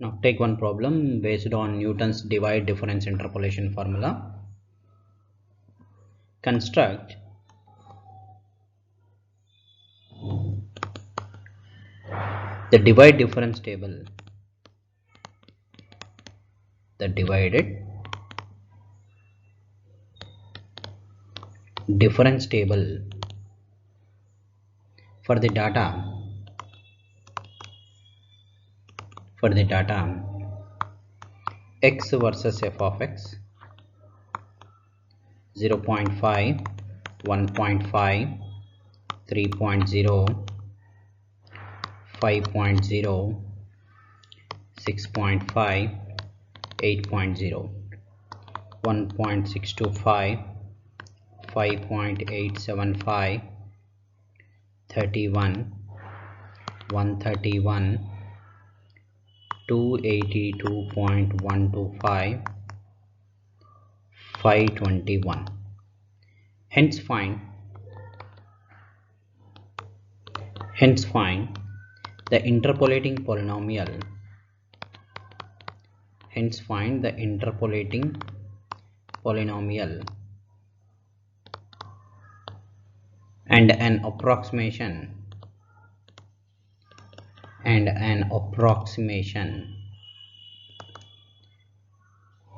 Now take one problem based on Newton's divide difference interpolation formula. Construct the divide difference table. The divided difference table for the data x versus f of x 0.5, 1.5, 3.0, 5.0, 6.5, 8.0, 1.625, 5.875, 31, 131, 282.125, 521. Hence find the interpolating polynomial. Hence find the interpolating polynomial and an approximation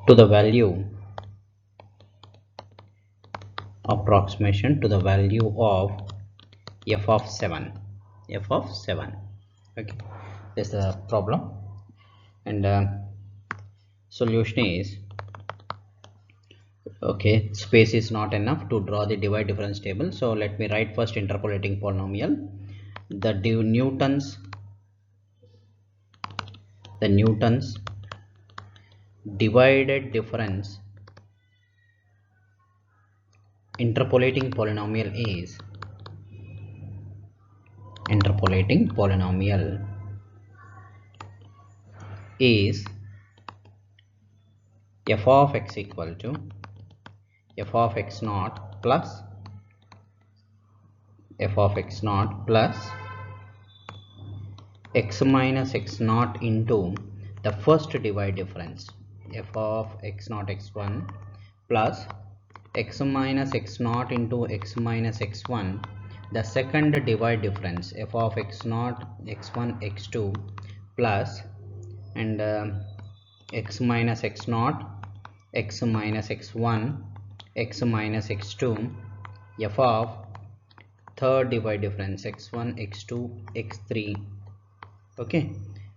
to the value of f of 7. Okay, this is the problem, and solution is, okay, space is not enough to draw the divide difference table, so let me write first interpolating polynomial. The Newton's divided difference interpolating polynomial is f of x equal to f of x naught plus x minus x naught into the first divide difference, f of x naught x1 plus x minus x naught into x minus x1, the second divide difference, f of x naught x1 x2 plus and x minus x naught x minus x1 x minus x2, f of third divide difference x1 x2 x3, okay,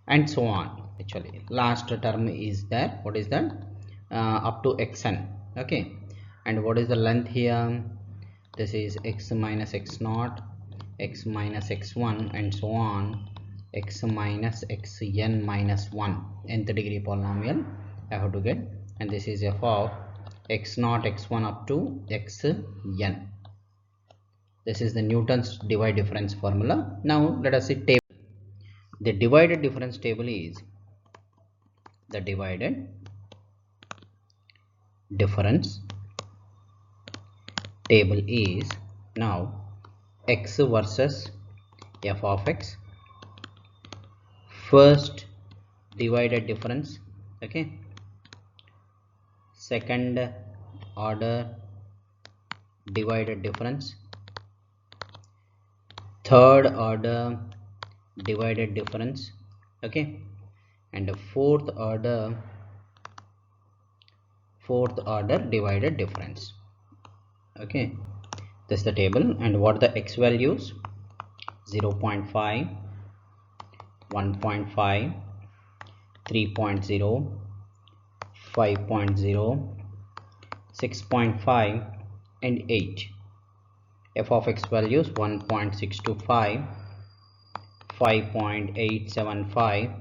and so on. Actually last term is there, what is that, up to xn, okay, and what is the length here? This is x minus x naught x minus x1 and so on, x minus xn minus 1, nth degree polynomial I have to get, and this is f of x naught x1 up to xn. This is the Newton's divide difference formula. Now let us see table. The divided difference table is the divided difference table is now x versus f of x, first divided difference, okay, second order divided difference, third order divided difference, okay, and the fourth order divided difference, okay. This is the table, and what are the x values? 0.5, 1.5, 3.0, 5.0, 6.5 and 8. F of x values 1.625, 5.875,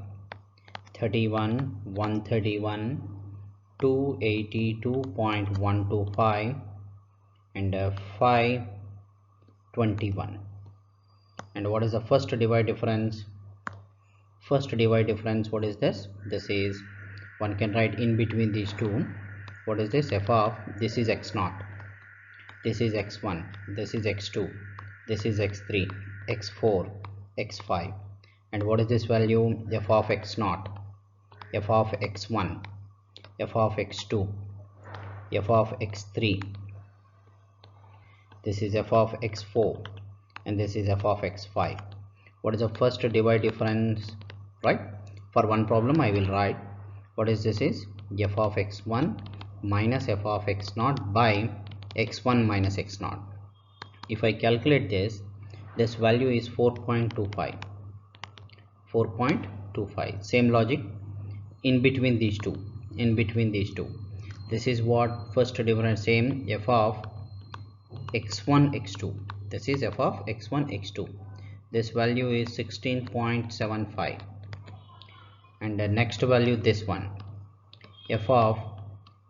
31, 131, 282.125 and 521. And what is the first divide difference? What is this? This is, one can write in between these two, what is this? F of, this is x naught, this is x1, this is x2, this is x3, x4, x5, and what is this value? F of x naught f of x1, f of x2, f of x3, this is f of x4, and this is f of x5. What is the first divide difference, right? For one problem I will write what is this is f of x1 minus f of x0 by x1 minus x0. If I calculate this value is 4.25. 4.25. Same logic in between these two. This is what first difference, same f of x1 x2. This is f of x1 x2. This value is 16.75, and the next value this one f of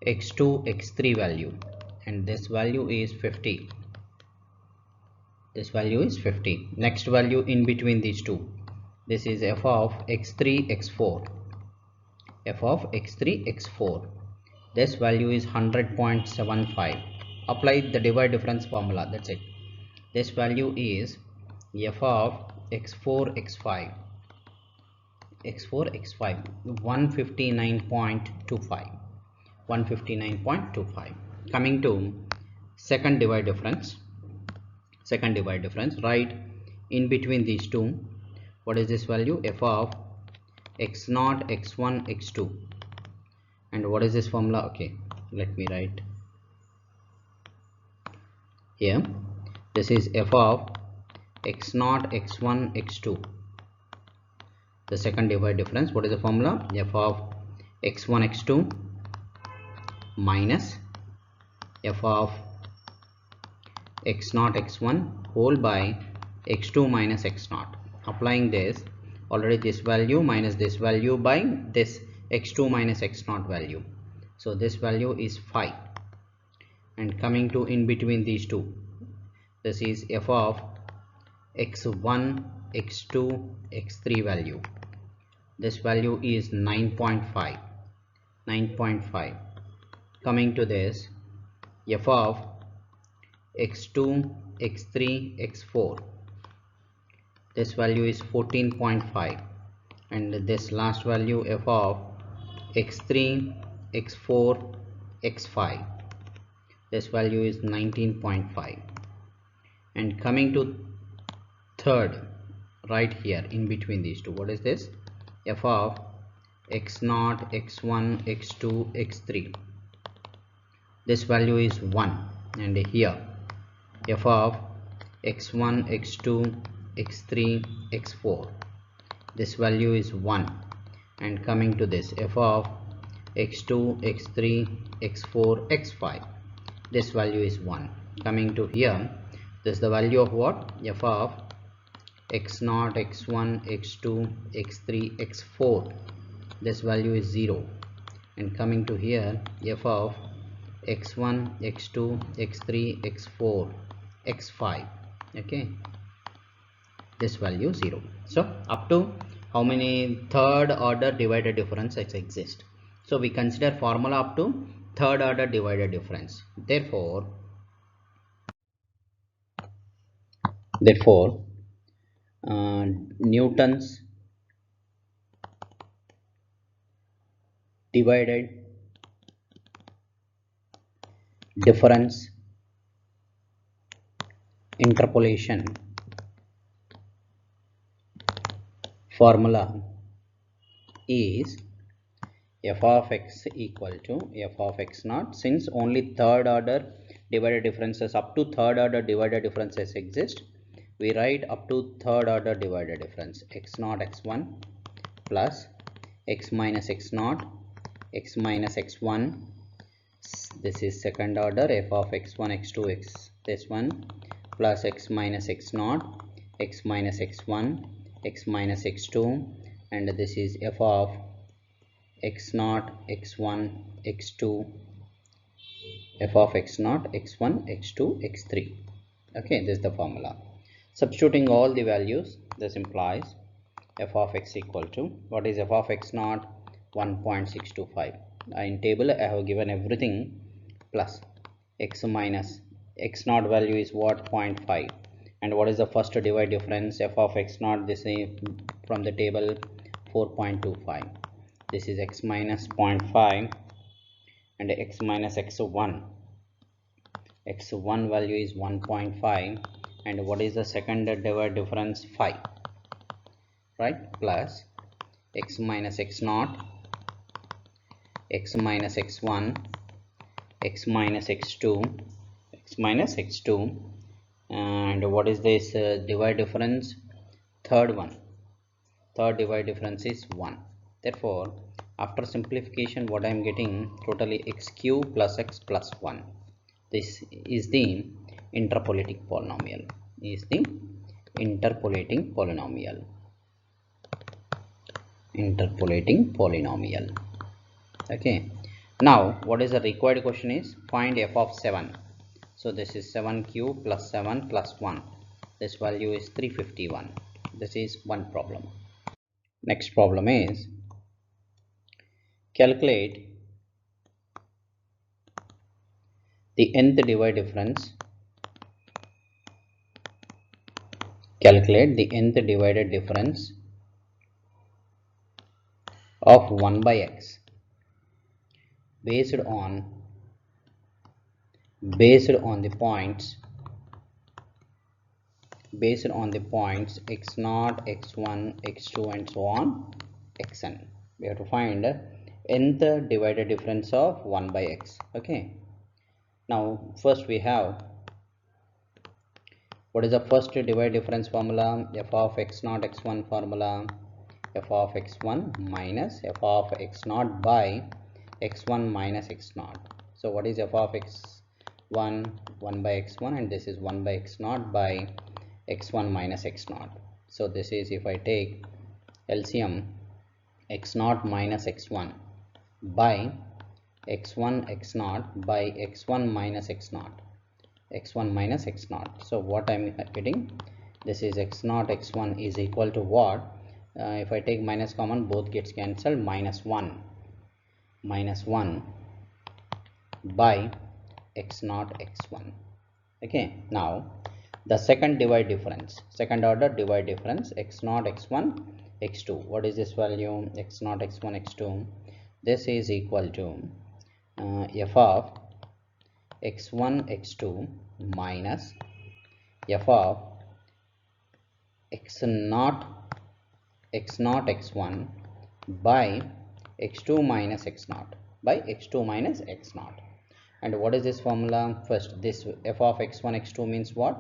x2 x3 value, and this value is 50. This value is 50. Next value in between these two, this is f of x3 x4, f of x3 x4. This value is 100.75. Apply the divide difference formula, that's it. This value is f of x4 x5, 159.25. Coming to second divide difference, right in between these two, what is this value, f of x0 x1 x2, and what is this formula? Okay, let me write here. This is f of x0 x1 x2, the second divide difference. What is the formula? F of x1 x2 minus f of x0 x1 whole by x2 minus x0. Applying this, already this value minus this value by this x2 minus x0 value, so this value is 5. And coming to in between these two, this is f of x1 x2 x3 value. This value is 9.5. Coming to this f of x2 x3 x4, this value is 14.5, and this last value f of x3 x4 x5, this value is 19.5. and coming to third, right here in between these two, what is this? F of x0 x1 x2 x3, this value is 1, and here f of x1 x2 x3 x4, this value is 1. And coming to this f of x2 x3 x4 x5, this value is 1. Coming to here, this is the value of what? F of x0 x1 x2 x3 x4, this value is 0. And coming to here, f of x1 x2 x3 x4 x5, okay, this value 0. So up to how many third order divided differences exist? So we consider formula up to third order divided difference. Therefore Newton's divided difference interpolation formula is f of x equal to f of x naught. Since only third order divided differences, up to third order divided differences exist, we write up to third order divided difference x naught x1 plus x minus x naught x minus x1, this is second order, f of x1 x2 x this one, plus x minus x naught x minus x1 x minus x2, and this is f of x naught x1 x2, f of x naught x1 x2 x3. Okay, this is the formula. Substituting all the values, this implies f of x equal to, what is f of x naught? 1.625. In table I have given everything, plus x minus x naught value is what? 0.5. and what is the first divide difference? F of x naught, this is from the table 4.25. this is x minus 0.5 and x minus x1. x1 value is 1.5 and what is the second divide difference? 5, right? Plus x minus x0, x minus x1, x minus x2, x minus x2, and what is this divide difference? Third divide difference is 1. Therefore after simplification what I am getting? Totally x cube plus x plus 1. This is the interpolating polynomial. Interpolating polynomial. Okay. Now what is the required question is find f of 7. So this is 7 cube plus 7 plus 1. This value is 351. This is one problem. Next problem is calculate the nth divide difference. Calculate the nth divided difference of 1 by x based on the points x0, x1, x2 and so on xn. We have to find nth divided difference of 1 by x. Okay, now first we have what is the first divide difference formula? F of x0 x1 formula, f of x1 minus f of x0 by x1 minus x0. So what is f of x1? 1 by x1 and this is 1 by x0 by x1 minus x0. So this is, if I take LCM, x0 minus x1 by x1 x0 by x1 minus x0, x1 minus x0. So what I'm getting? This is x0 x1 is equal to what? If I take minus common, both gets cancelled. Minus 1 by x0 x1. Okay, now the second divide difference, second order divide difference, x0 x1 x2. What is this value? x0 x1 x2. This is equal to f of x1 x2 minus f of x0 x1 by x2 minus x0 by x2 minus x0. And what is this formula? First, this f of x1 x2 means what?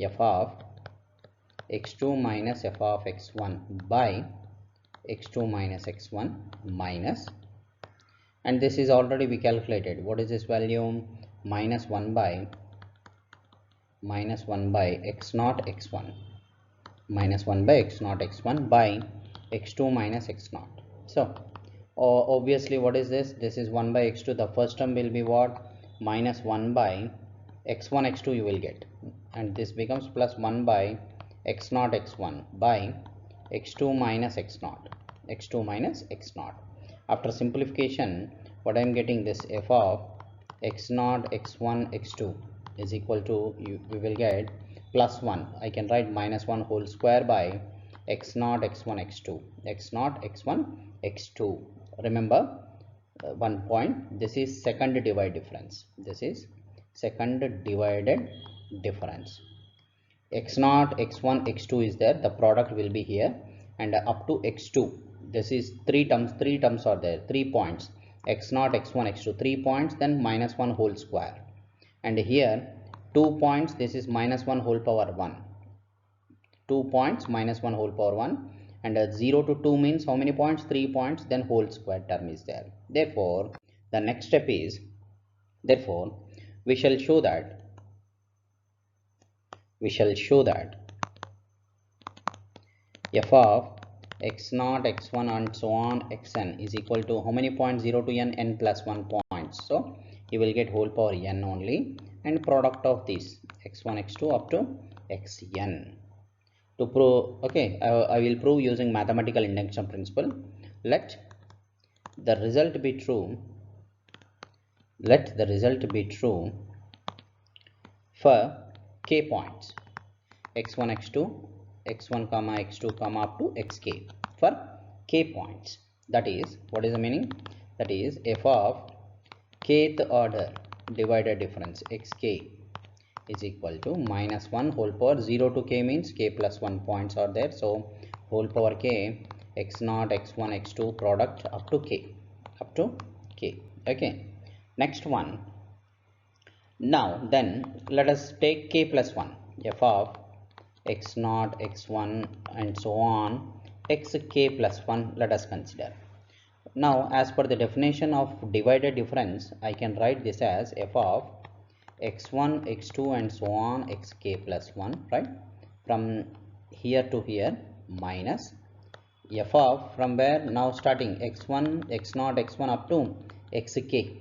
F of x2 minus f of x1 by x2 minus x1 minus, and this is already we calculated. What is this value? Minus 1 by x0 x1, minus 1 by x0 x1 by x2 minus x0. So obviously what is this? This is 1 by x2. The first term will be what? Minus 1 by x1 x2 you will get, and this becomes plus 1 by x0 x1 by x2 minus x0. After simplification, what I am getting? This f of x0 x1 x2 is equal to, we will get plus 1. I can write minus 1 whole square by x0 x1 x2, x0 x1 x2. Remember one point, this is second divide difference. This is second divided difference. x0 x1 x2 is there, the product will be here, and up to x2. This is three terms are there, 3 points, x0 x1 x2, 3 points, then minus 1 whole square, and here 2 points, this is minus 1 whole power 1, 2 points minus 1 whole power 1, and 0 to 2 means how many points? 3 points, then whole square term is there. Therefore the next step is, therefore we shall show that f of x0 x1 and so on xn is equal to how many points? 0 to n plus 1 points. So you will get whole power n only, and product of this x1 x2 up to xn. To prove, okay, I will prove using mathematical induction principle. Let the result be true for k points, x1 x2 x1 comma x2 comma up to xk, for k points. That is, what is the meaning? That is f of kth order divided difference xk is equal to minus 1 whole power 0 to k means k plus 1 points are there, so whole power k x0 x1 x2 product up to k, up to k. Okay, next one. Now then let us take k plus 1 f of x0 x1 and so on xk plus 1. Let us consider. Now as per the definition of divided difference, I can write this as f of x1 x2 and so on xk plus 1, right, from here to here, minus f of from where, now starting x1 x0 x1 up to xk,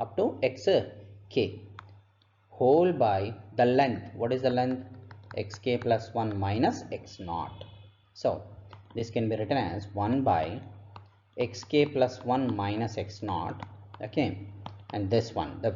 up to xk whole by the length. What is the length? Xk plus 1 minus x0. So this can be written as 1 by xk plus 1 minus x0. Okay, and this one, the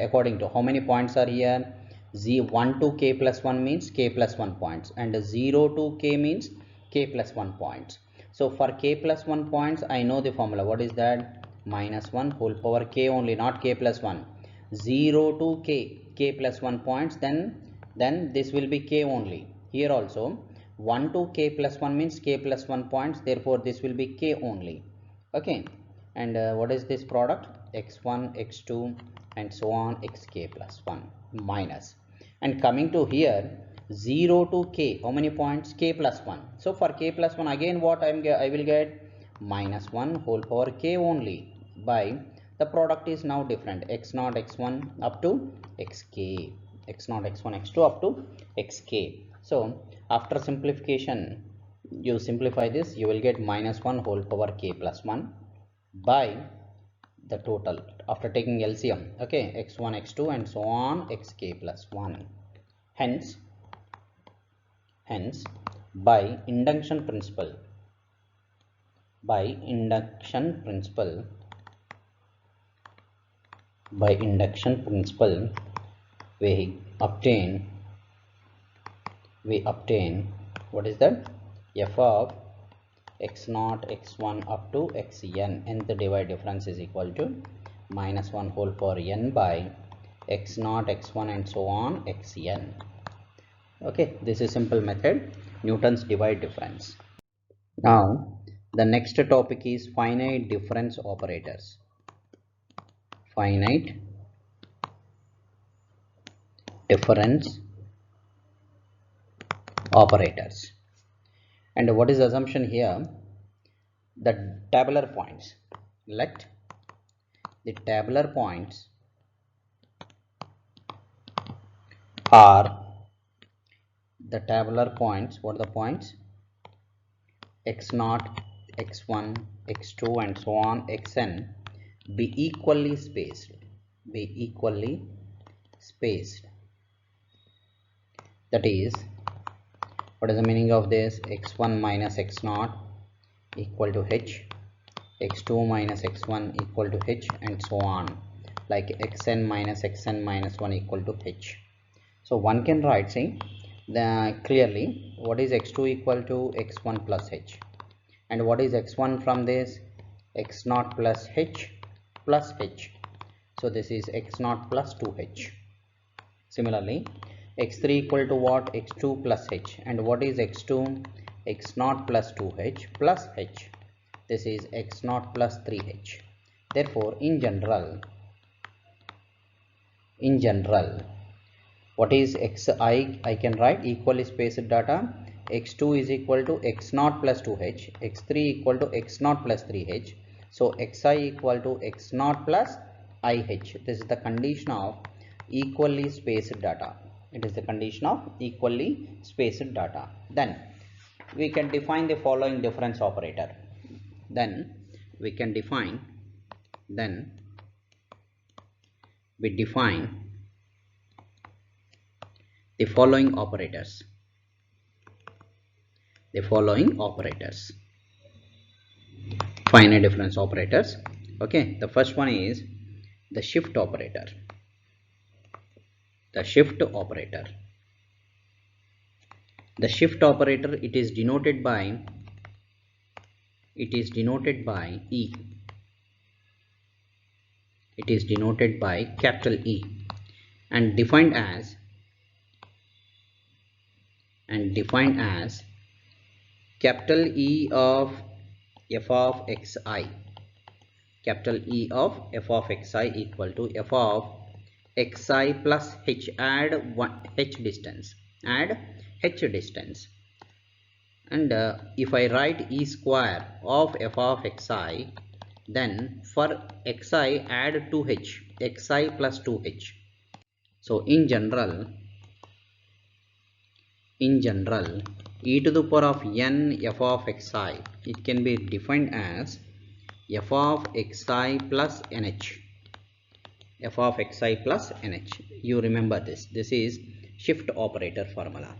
according to how many points are here, z1 to k plus 1 means k plus 1 points, and 0 to k means k plus 1 points. So for k plus 1 points, I know the formula. What is that? Minus 1 whole power k only, not k plus 1. 0 to k plus 1 points, then this will be k only. Here also 1 to k plus 1 means k plus 1 points, therefore this will be k only. Okay, and what is this product? x1 x2 and so on xk plus 1 minus, and coming to here 0 to k, how many points? K plus 1. So for k plus 1 again what I will get? Minus 1 whole power k only by the product is now different, x0 x1 up to xk, x0 x1 x2 up to xk. So after simplification, you simplify this, you will get minus 1 whole power k plus 1 by the total after taking LCM. Okay, x1 x2 and so on xk plus 1. Hence by induction principle, by induction principle we obtain what is that? F of x0 x1 up to xn, nth divide difference is equal to minus 1 whole power n by x0 x1 and so on xn. Okay, this is simple method, Newton's divide difference. Now the next topic is finite difference operators. Finite difference operators. And what is the assumption here? The tabular points, let the tabular points are the tabular points. What are the points? x0 x1 x2 and so on xn be equally spaced, that is, what is the meaning of this? x1 minus x0 equal to h, x2 minus x1 equal to h and so on, like xn minus 1 equal to h. So one can write, see, clearly what is x2 equal to x1 plus h, and what is x1 from this? x0 plus h plus h, so this is x0 plus 2h. Similarly x3 equal to what? x2 plus h, and what is x2? x0 plus 2h plus h, this is x0 plus 3h. Therefore in general what is xi? I can write equally spaced data. x2 is equal to x0 plus 2h, x3 equal to x0 plus 3h, so xi equal to x0 plus ih. This is the condition of equally spaced data. It is the condition of equally spaced data. Then we can define the following difference operator. We define the following operators. Finite difference operators. Okay, the first one is the shift operator. The shift operator, it is denoted by it is denoted by E. It is denoted by capital E and defined as capital E of f of xi. Capital E of f of xi equal to f of xi plus h. Add one h distance. Add h distance. And if I write E square of f of xi, then for xi add 2h, xi plus 2h. So in general, e to the power of n f of xi, it can be defined as f of xi plus nh. F of xi plus nh. You remember this. This is shift operator formula.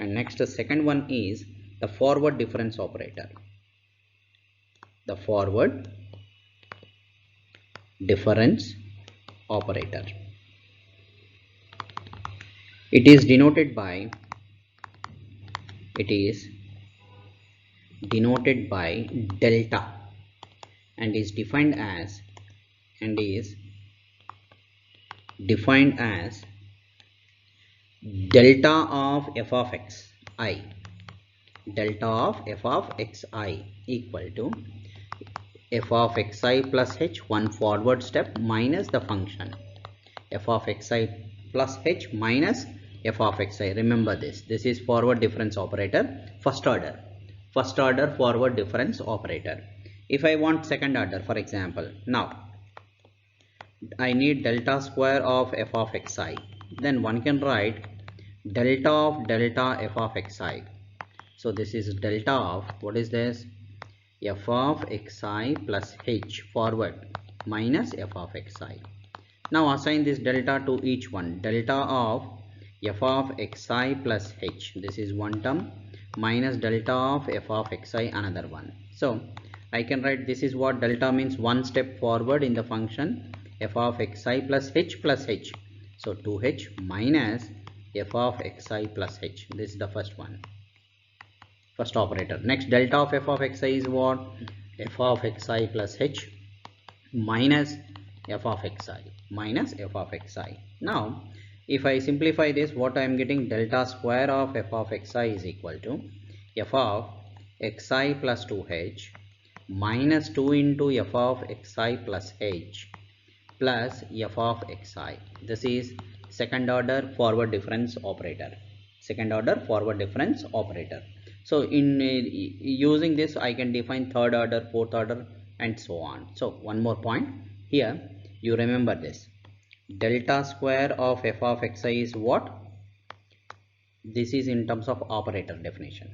And next, the second one is the forward difference operator. The forward difference operator. It is denoted by delta and is defined as delta of f of xi. Delta of f of xi equal to f of xi plus h, one forward step, minus the function f of xi plus h minus f of xi. Remember this. This is forward difference operator, first order forward difference operator. If I want second order, for example, now I need delta square of f of xi, then one can write delta of delta f of xi. So this is delta of, what is this, f of xi plus h forward minus f of xi. Now assign this delta to each one. Delta of f of xi plus h, this is one term, minus delta of f of xi, another one. So I can write, this is what delta means, one step forward in the function f of xi plus h plus h. So 2h minus f of xi plus h. This is the first one, first operator. Next, delta of f of xi is what, f of xi plus h minus f of xi. Now if I simplify this, what I am getting, delta square of f of xi is equal to f of xi plus 2h minus 2 into f of xi plus h plus f of xi. This is second order forward difference operator. So in using this, I can define third order, fourth order, and so on. So one more point here, you remember this. Delta square of f of xi is what? This is in terms of operator definition,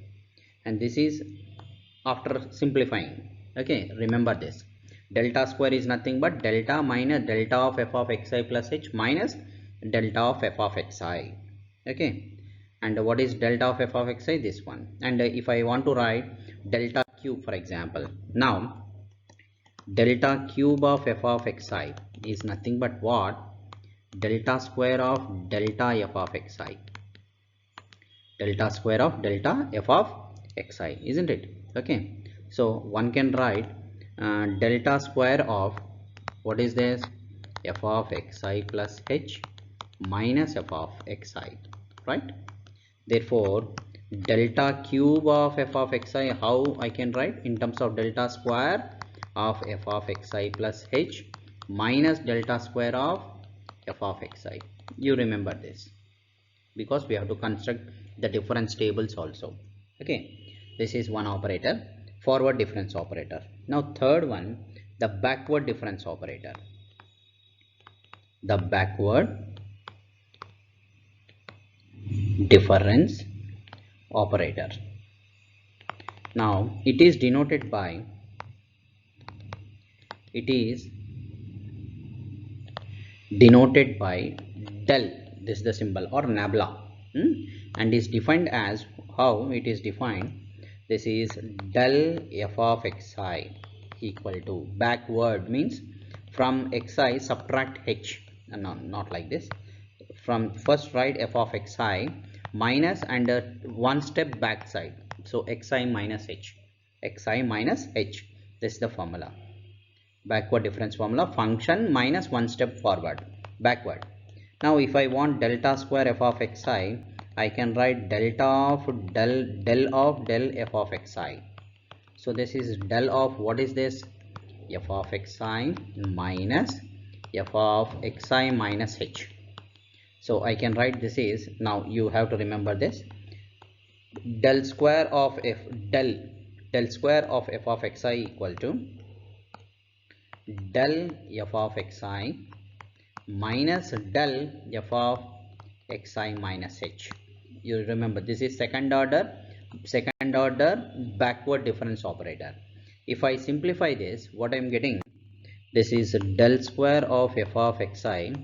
and this is after simplifying. Okay, remember this. Delta square is nothing but delta minus delta of f of xi plus h minus delta of f of xi. Okay, and what is delta of f of xi? This one. And if I want to write delta cube, for example, now delta cube of f of xi is nothing but what? Delta square of delta f of xi. Delta square of delta f of xi, isn't it? Okay, so one can write delta square of, what is this, f of xi plus h minus f of xi, right? Therefore delta cube of f of xi, how I can write? In terms of delta square of f of xi plus h minus delta square of f of xi. You remember this, because we have to construct the difference tables also. Okay, this is one operator, forward difference operator. Now third one, the backward difference operator. The backward difference operator. Now it is denoted by del. This is the symbol, or nabla, and is defined as, how it is defined? This is del f of xi equal to, backward means from xi subtract h, no, not like this. From first write f of xi minus and one step back side, so xi minus h, xi minus h. This is the formula, backward difference formula, function minus one step forward, backward. Now if I want delta square f of xi, I can write delta of del f of xi. So this is del of, what is this, f of xi minus f of xi minus h. So I can write this is, now you have to remember this, del square of del square of f of xi equal to del f of xi minus del f of xi minus h. You remember this is second order backward difference operator. If I simplify this, what I am getting, this is del square of f of xi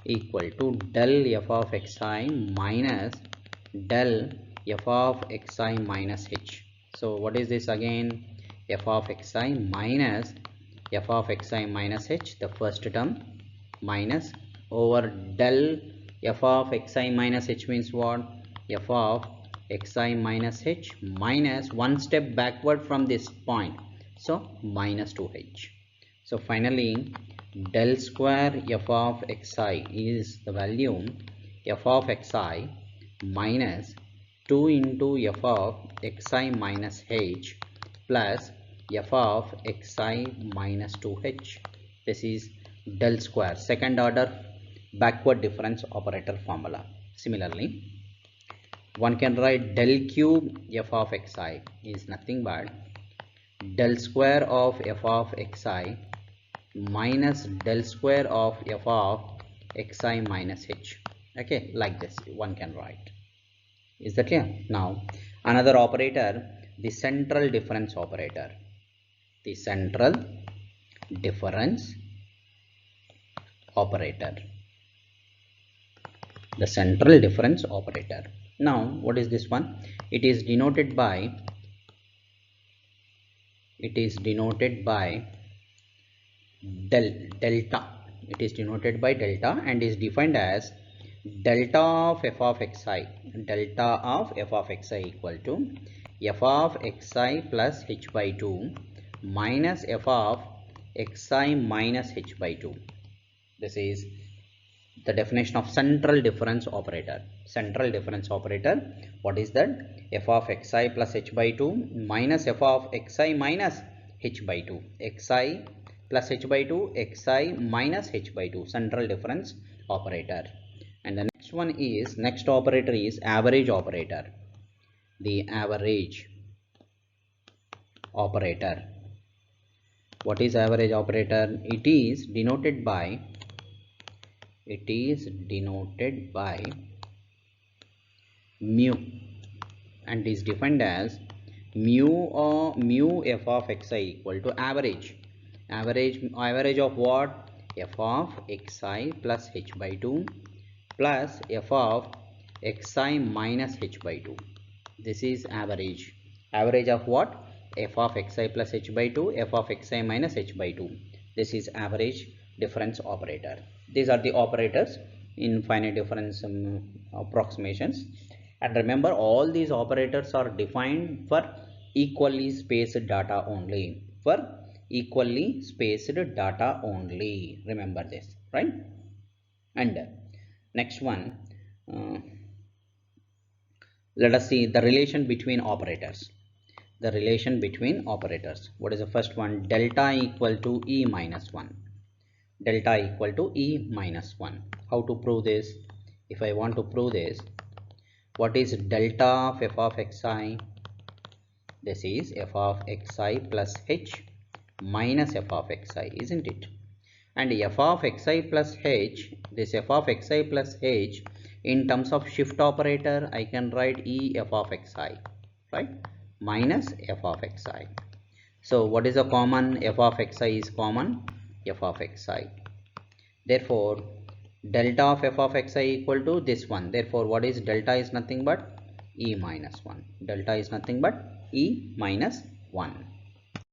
equal to del f of xi minus del f of xi minus h. So what is this again, f of xi minus f of xi minus h, the first term, minus over del f of xi minus h means what, f of xi minus h minus one step backward from this point, so minus 2h. So finally del square f of xi is the value f of xi minus 2 into f of xi minus h plus f of xi minus 2h. This is del square, second order backward difference operator formula. Similarly, one can write del cube f of xi is nothing but del square of f of xi minus del square of f of xi minus h. Okay, like this one can write. Is that clear? Now another operator, the central difference operator. The central difference operator. The central difference operator. Now what is this one? It is denoted by delta. It is denoted by delta and is defined as delta of f of xi. Delta of f of xi equal to f of xi plus h by 2 minus f of xi minus h by 2. This is the definition of central difference operator. Central difference operator, what is that? F of xi plus h by 2 minus f of xi minus h by 2. Xi plus h by 2, xi minus h by 2, central difference operator. And the next one is, next operator is average operator. The average operator. What is average operator? It is denoted by mu and is defined as mu f of xi equal to average of what? F of xi plus h by 2 plus f of xi minus h by 2. This is average of what? F of xi plus h by 2, f of xi minus h by 2. This is average difference operator. These are the operators in finite difference approximations. And remember, all these operators are defined for equally spaced data only. Remember this, right? And next one, let us see the relation between operators. What is the first one? Delta equal to e minus 1. How to prove this? If I want to prove this, what is delta of f of xi? This is f of xi plus h minus f of xi, isn't it? And f of xi plus h, this f of xi plus h, in terms of shift operator, I can write e f of xi, right? Minus f of xi. So what is the common? F of xi is common, f of xi. Therefore delta of f of xi equal to this one. Therefore what is delta? Is nothing but e minus 1. Delta is nothing but e minus 1.